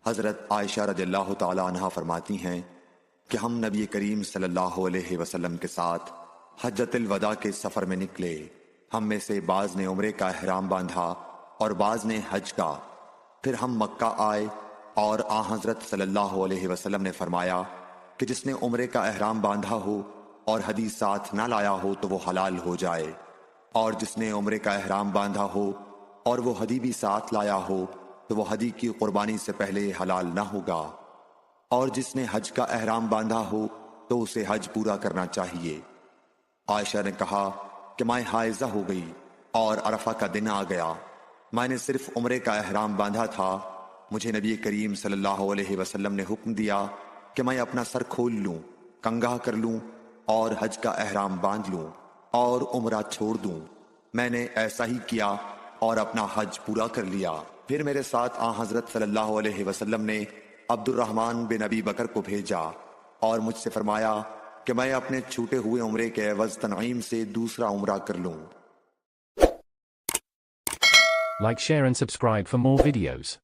حضرت عائشہ رضی اللہ تعالی عنہا فرماتی ہیں کہ ہم نبی کریم صلی اللہ علیہ وسلم کے ساتھ حجۃ الوداع کے سفر میں نکلے۔ ہم میں سے بعض نے عمرے کا احرام باندھا اور بعض نے حج کا۔ پھر ہم مکہ آئے اور آن حضرت صلی اللہ علیہ وسلم نے فرمایا کہ جس نے عمرے کا احرام باندھا ہو اور ہدی ساتھ نہ لایا ہو تو وہ حلال ہو جائے، اور جس نے عمرے کا احرام باندھا ہو اور وہ ہدی بھی ساتھ لایا ہو تو وہ ہدی کی قربانی سے پہلے حلال نہ ہوگا، اور جس نے حج کا احرام باندھا ہو تو اسے حج پورا کرنا چاہیے۔ عائشہ نے کہا کہ میں حائضہ ہو گئی اور عرفہ کا دن آ گیا، میں نے صرف عمرے کا احرام باندھا تھا، مجھے نبی کریم صلی اللہ علیہ وسلم نے حکم دیا کہ میں اپنا سر کھول لوں، کنگھا کر لوں اور حج کا احرام باندھ لوں اور عمرہ چھوڑ دوں۔ میں نے ایسا ہی کیا اور اپنا حج پورا کر لیا۔ پھر میرے ساتھ آن حضرت صلی اللہ علیہ وسلم نے عبد الرحمن بن ابی بکر کو بھیجا اور مجھ سے فرمایا کہ میں اپنے چھوٹے ہوئے عمرے کے عوض تنعیم سے دوسرا عمرہ کر لوں۔ Like, share and subscribe for more videos.